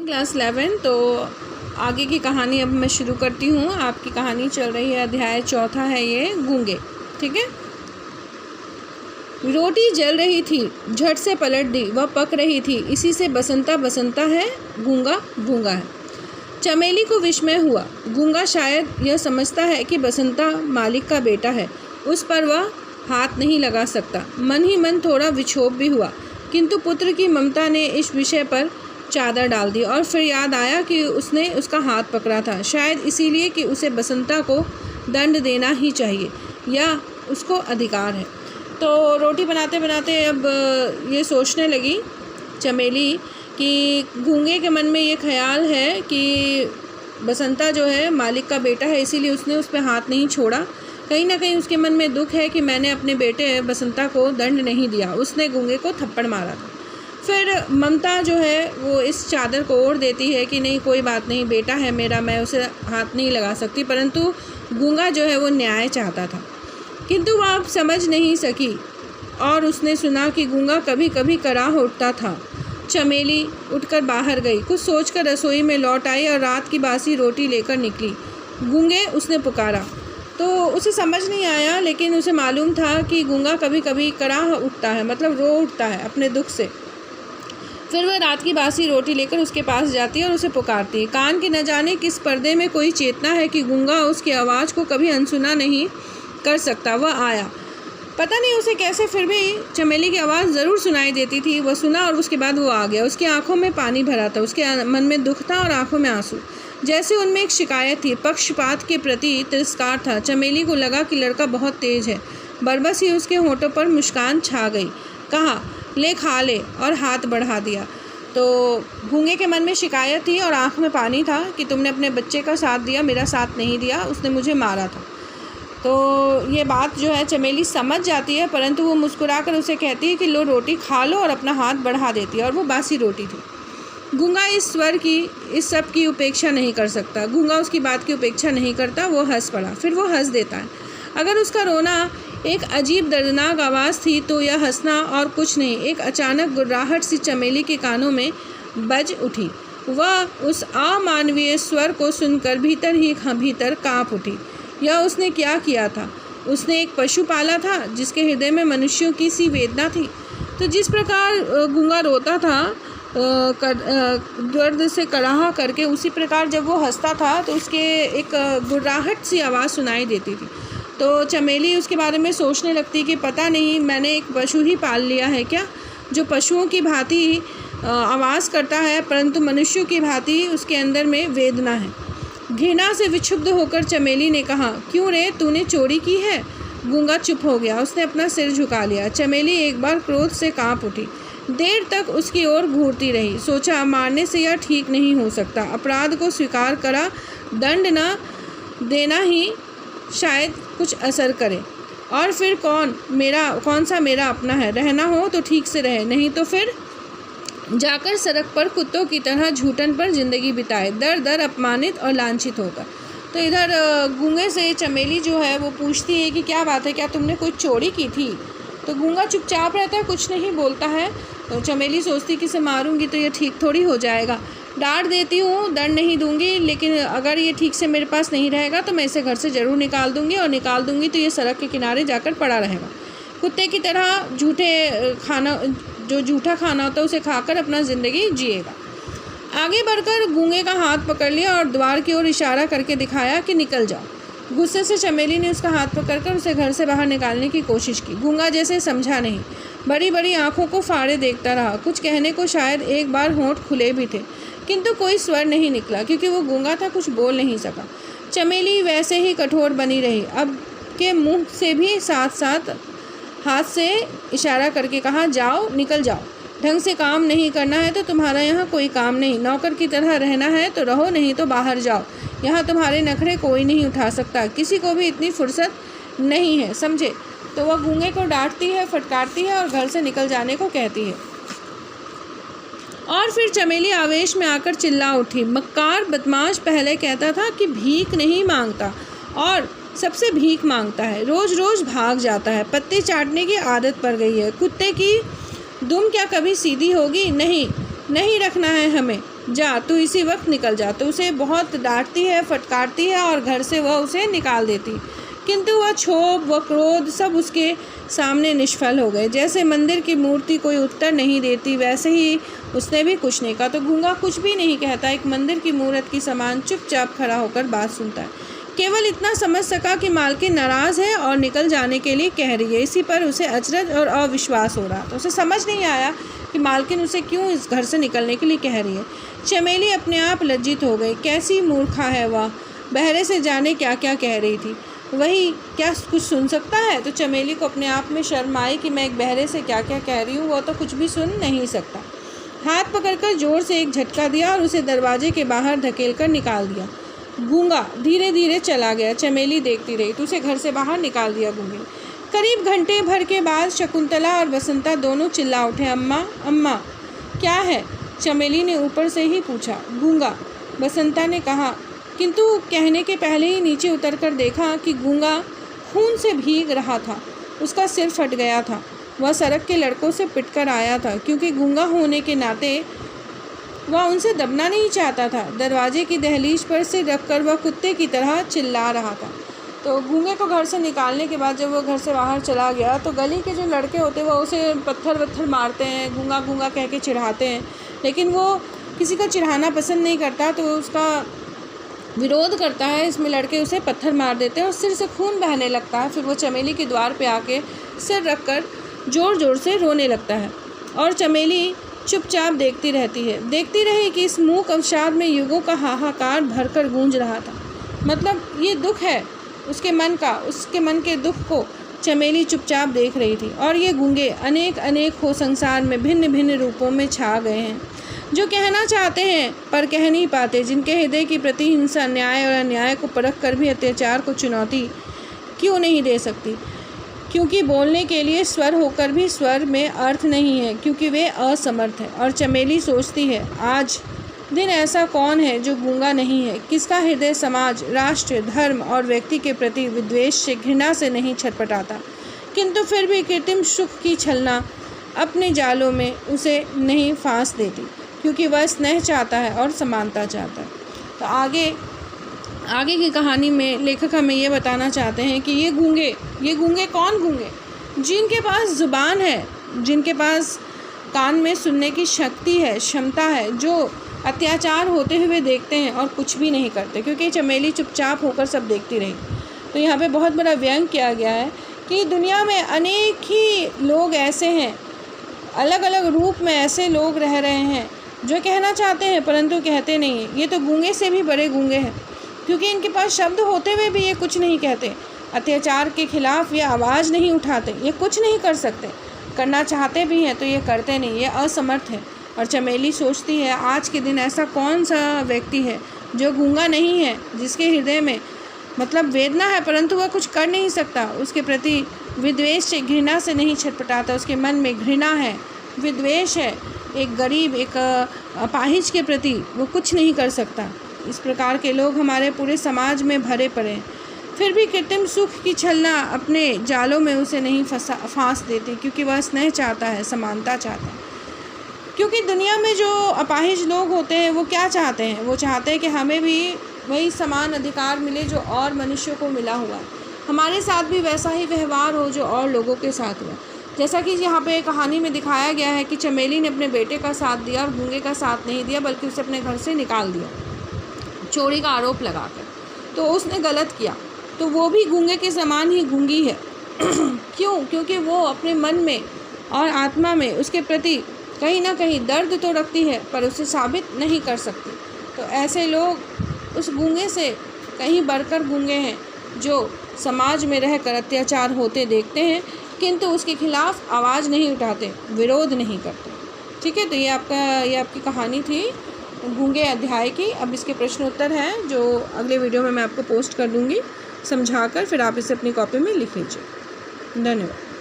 Class 11। तो आगे की कहानी अब मैं शुरू करती हूँ। आपकी कहानी चल रही है, अध्याय 4 है ये, गूंगे। ठीक है। रोटी जल रही थी, झट से पलट दी, वह पक रही थी। इसी से बसंता बसंता है, गूंगा गूंगा है। चमेली को विस्मय हुआ। गूंगा शायद यह समझता है कि बसंता मालिक का बेटा है, उस पर वह हाथ नहीं लगा सकता। मन ही मन थोड़ा विक्षोभ भी हुआ, किंतु पुत्र की ममता ने इस विषय पर चादर डाल दी। और फिर याद आया कि उसने उसका हाथ पकड़ा था, शायद इसीलिए कि उसे बसंता को दंड देना ही चाहिए या उसको अधिकार है। तो रोटी बनाते बनाते अब ये सोचने लगी चमेली कि गूंगे के मन में ये ख्याल है कि बसंता जो है मालिक का बेटा है, इसीलिए उसने उस पर हाथ नहीं छोड़ा। कहीं ना कहीं उसके मन में दुख है कि मैंने अपने बेटे बसंता को दंड नहीं दिया, उसने गूंगे को थप्पड़ मारा था। फिर ममता जो है वो इस चादर को ओढ़ देती है कि नहीं, कोई बात नहीं, बेटा है मेरा, मैं उसे हाथ नहीं लगा सकती। परंतु गूंगा जो है वो न्याय चाहता था, किंतु वह अब समझ नहीं सकी। और उसने सुना कि गूंगा कभी कभी कराह उठता था। चमेली उठकर बाहर गई, कुछ सोचकर रसोई में लौट आई और रात की बासी रोटी लेकर निकली। गूंगे, उसने पुकारा। तो उसे समझ नहीं आया, लेकिन उसे मालूम था कि गूंगा कभी कभी कराह उठता है, मतलब रो उठता है अपने दुख से। फिर वह रात की बासी रोटी लेकर उसके पास जाती है और उसे पुकारती है। कान के न जाने किस पर्दे में कोई चेतना है कि गूंगा उसकी आवाज़ को कभी अनसुना नहीं कर सकता। वह आया, पता नहीं उसे कैसे, फिर भी चमेली की आवाज़ ज़रूर सुनाई देती थी। वह सुना और उसके बाद वो आ गया। उसकी आंखों में पानी भरा था, उसके मन में दुख था और आंखों में आंसू, जैसे उनमें एक शिकायत थी, पक्षपात के प्रति तिरस्कार था। चमेली को लगा कि लड़का बहुत तेज है। बरबस ही उसके होठों पर मुस्कान छा गई। कहा, ले खा ले, और हाथ बढ़ा दिया। तो गूंगे के मन में शिकायत थी और आँख में पानी था कि तुमने अपने बच्चे का साथ दिया, मेरा साथ नहीं दिया, उसने मुझे मारा था। तो ये बात जो है चमेली समझ जाती है, परंतु वो मुस्कुराकर उसे कहती है कि लो रोटी खा लो, और अपना हाथ बढ़ा देती है। और वो बासी रोटी थी। गूंगा इस स्वर की, इस सब की उपेक्षा नहीं कर सकता। गूंगा उसकी बात की उपेक्षा नहीं करता। वो हंस पड़ा, फिर वो हंस देता है। अगर उसका रोना एक अजीब दर्दनाक आवाज़ थी तो यह हंसना और कुछ नहीं। एक अचानक गुर्राहट सी चमेली के कानों में बज उठी। वह उस अमानवीय स्वर को सुनकर भीतर काँप उठी। यह उसने क्या किया था? उसने एक पशु पाला था जिसके हृदय में मनुष्यों की सी वेदना थी। तो जिस प्रकार गूंगा रोता था दर्द से कड़ाहा करके, उसी प्रकार जब वो हंसता था तो उसके एक गुर्राहट सी आवाज़ सुनाई देती थी। तो चमेली उसके बारे में सोचने लगती कि पता नहीं, मैंने एक पशु ही पाल लिया है क्या, जो पशुओं की भांति आवाज़ करता है, परंतु मनुष्यों की भांति उसके अंदर में वेदना है। घृणा से विक्षुब्ध होकर चमेली ने कहा, क्यों रे, तूने चोरी की है? गूंगा चुप हो गया, उसने अपना सिर झुका लिया। चमेली एक बार क्रोध से कांप उठी, देर तक उसकी ओर घूरती रही। सोचा, मारने से यह ठीक नहीं हो सकता। अपराध को स्वीकार करा, दंड न देना ही शायद कुछ असर करे। और फिर कौन सा मेरा अपना है? रहना हो तो ठीक से रहे, नहीं तो फिर जाकर सड़क पर कुत्तों की तरह झूठन पर जिंदगी बिताए, दर दर अपमानित और लांछित होकर। तो इधर गूंगे से चमेली जो है वो पूछती है कि क्या बात है, क्या तुमने कोई चोरी की थी? तो गूंगा चुपचाप रहता है, कुछ नहीं बोलता है। तो चमेली सोचती कि इसे मारूंगी तो ये ठीक थोड़ी हो जाएगा, डांट देती हूँ, दंड नहीं दूंगी, लेकिन अगर ये ठीक से मेरे पास नहीं रहेगा तो मैं इसे घर से ज़रूर निकाल दूंगी, और निकाल दूंगी तो ये सड़क के किनारे जाकर पड़ा रहेगा, कुत्ते की तरह जो झूठा खाना होता है उसे खाकर अपना ज़िंदगी जिएगा। आगे बढ़कर गूंगे का हाथ पकड़ लिया और द्वार की ओर इशारा करके दिखाया कि निकल जाओ। गुस्से से चमेली ने उसका हाथ पकड़कर उसे घर से बाहर निकालने की कोशिश की। गूंगा जैसे समझा नहीं, बड़ी बड़ी आंखों को फाड़े देखता रहा। कुछ कहने को शायद एक बार होंठ खुले भी थे, किंतु कोई स्वर नहीं निकला, क्योंकि वो गूंगा था, कुछ बोल नहीं सका। चमेली वैसे ही कठोर बनी रही। अब के मुँह से भी साथ साथ हाथ से इशारा करके कहा, जाओ, निकल जाओ। ढंग से काम नहीं करना है तो तुम्हारा यहाँ कोई काम नहीं, नौकर की तरह रहना है तो रहो, नहीं तो बाहर जाओ। यहाँ तुम्हारे नखरे कोई नहीं उठा सकता, किसी को भी इतनी फुर्सत नहीं है, समझे? तो वह गूंगे को डांटती है, फटकारती है और घर से निकल जाने को कहती है। और फिर चमेली आवेश में आकर चिल्ला उठी, मक्कार बदमाश पहले कहता था कि भीख नहीं मांगता, और सबसे भीख मांगता है, रोज़ रोज़ भाग जाता है, पत्ते चाटने की आदत पड़ गई है। कुत्ते की दुम क्या कभी सीधी होगी? नहीं रखना है हमें, जा, तू इसी वक्त निकल जा। तो उसे बहुत डांटती है, फटकारती है और घर से वह उसे निकाल देती। किंतु वह क्षोभ व क्रोध सब उसके सामने निष्फल हो गए। जैसे मंदिर की मूर्ति कोई उत्तर नहीं देती, वैसे ही उसने भी कुछ नहीं कहा। तो गूंगा कुछ भी नहीं कहता, एक मंदिर की मूर्त की समान चुपचाप खड़ा होकर बात सुनता है। केवल इतना समझ सका कि मालकिन नाराज़ है और निकल जाने के लिए कह रही है। इसी पर उसे अचरज और अविश्वास हो रहा। तो उसे समझ नहीं आया कि मालकिन उसे क्यों इस घर से निकलने के लिए कह रही है। चमेली अपने आप लज्जित हो गई। कैसी मूर्खा है वह, बहरे से जाने क्या क्या कह रही थी, वही क्या कुछ सुन सकता है। तो चमेली को अपने आप में शर्म आई कि मैं एक बहरे से क्या क्या कह रही हूँ, वो तो कुछ भी सुन नहीं सकता। हाथ पकड़कर जोर से एक झटका दिया और उसे दरवाजे के बाहर धकेलकर निकाल दिया। गूंगा धीरे धीरे चला गया। चमेली देखती रही तो उसे घर से बाहर निकाल दिया गूंगे। करीब घंटे भर के बाद शकुंतला और बसंता दोनों चिल्ला उठे, अम्मा अम्मा। क्या है, चमेली ने ऊपर से ही पूछा। गूंगा, बसंता ने कहा, किंतु कहने के पहले ही नीचे उतरकर देखा कि गूंगा खून से भीग रहा था। उसका सिर फट गया था। वह सड़क के लड़कों से पिटकर आया था, क्योंकि गूंगा होने के नाते वह उनसे दबना नहीं चाहता था। दरवाजे की दहलीज पर सिर रखकर वह कुत्ते की तरह चिल्ला रहा था। तो गूंगे को घर से निकालने के बाद जब वो घर से बाहर चला गया तो गली के जो लड़के होते हैं वह उसे पत्थर वत्थर मारते हैं, गूंगा गूंगा कह के चिढ़ाते हैं, लेकिन वो किसी का चिढ़ाना पसंद नहीं करता तो उसका विरोध करता है। इसमें लड़के उसे पत्थर मार देते हैं और सिर से खून बहने लगता है। फिर वो चमेली के द्वार पे आके सिर रखकर ज़ोर ज़ोर से रोने लगता है और चमेली चुपचाप देखती रहती है। देखती रही कि इस मूक अवसाद में युगों का हाहाकार भरकर गूंज रहा था। मतलब ये दुख है उसके मन का, उसके मन के दुख को चमेली चुपचाप देख रही थी। और ये गूंगे अनेक अनेक हो संसार में भिन्न भिन्न रूपों में छा गए हैं, जो कहना चाहते हैं पर कह नहीं पाते, जिनके हृदय की प्रतिहिंसा न्याय और अन्याय को परख कर भी अत्याचार को चुनौती क्यों नहीं दे सकती, क्योंकि बोलने के लिए स्वर होकर भी स्वर में अर्थ नहीं है, क्योंकि वे असमर्थ है। और चमेली सोचती है, आज दिन ऐसा कौन है जो गूंगा नहीं है, किसका हृदय समाज, राष्ट्र, धर्म और व्यक्ति के प्रति विद्वेष से, घृणा से नहीं छटपटाता, किंतु फिर भी कृत्रिम सुख की छलना अपने जालों में उसे नहीं फांस देती, क्योंकि वह स्नेह चाहता है और समानता चाहता है। तो आगे की कहानी में लेखक हमें ये बताना चाहते हैं कि ये गूंगे कौन गूंगे, जिनके पास ज़ुबान है, जिनके पास कान में सुनने की शक्ति है, क्षमता है, जो अत्याचार होते हुए देखते हैं और कुछ भी नहीं करते, क्योंकि चमेली चुपचाप होकर सब देखती रही। तो यहाँ पे बहुत बड़ा व्यंग किया गया है कि दुनिया में अनेक ही लोग ऐसे हैं, अलग अलग रूप में ऐसे लोग रह रहे हैं जो कहना चाहते हैं परंतु कहते नहीं हैं। ये तो गूंगे से भी बड़े गूंगे हैं, क्योंकि इनके पास शब्द होते हुए भी ये कुछ नहीं कहते, अत्याचार के खिलाफ ये आवाज़ नहीं उठाते, ये कुछ नहीं कर सकते, करना चाहते भी हैं तो ये करते नहीं, ये असमर्थ है। और चमेली सोचती है, आज के दिन ऐसा कौन सा व्यक्ति है जो गूंगा नहीं है, जिसके हृदय में मतलब वेदना है परंतु वह कुछ कर नहीं सकता, उसके प्रति विद्वेष से, घृणा से नहीं छटपटाता, उसके मन में घृणा है, विद्वेष है, एक गरीब, एक अपाहिज के प्रति वो कुछ नहीं कर सकता। इस प्रकार के लोग हमारे पूरे समाज में भरे पड़े हैं, फिर भी कृत्रिम सुख की छलना अपने जालों में उसे नहीं फांस देते, क्योंकि वह स्नेह चाहता है, समानता चाहता है। क्योंकि दुनिया में जो अपाहिज लोग होते हैं वो क्या चाहते हैं, वो चाहते हैं कि हमें भी वही समान अधिकार मिले जो और मनुष्यों को मिला हुआ है, हमारे साथ भी वैसा ही व्यवहार हो जो और लोगों के साथ हुआ। जैसा कि यहाँ पे कहानी में दिखाया गया है कि चमेली ने अपने बेटे का साथ दिया और गूंगे का साथ नहीं दिया, बल्कि उसे अपने घर से निकाल दिया चोरी का आरोप लगाकर। तो उसने गलत किया, तो वो भी गूंगे के समान ही गूंगी है। क्यों? क्योंकि वो अपने मन में और आत्मा में उसके प्रति कहीं ना कहीं दर्द तो रखती है पर उसे साबित नहीं कर सकती। तो ऐसे लोग उस गूंगे से कहीं बढ़कर गूंगे हैं, जो समाज में रहकर अत्याचार होते देखते हैं किंतु उसके खिलाफ आवाज़ नहीं उठाते, विरोध नहीं करते। ठीक है, तो ये आपकी कहानी थी गूंगे अध्याय की। अब इसके प्रश्न उत्तर हैं जो अगले वीडियो में मैं आपको पोस्ट कर दूँगी समझाकर, फिर आप इसे अपनी कॉपी में लिख लीजिए। धन्यवाद।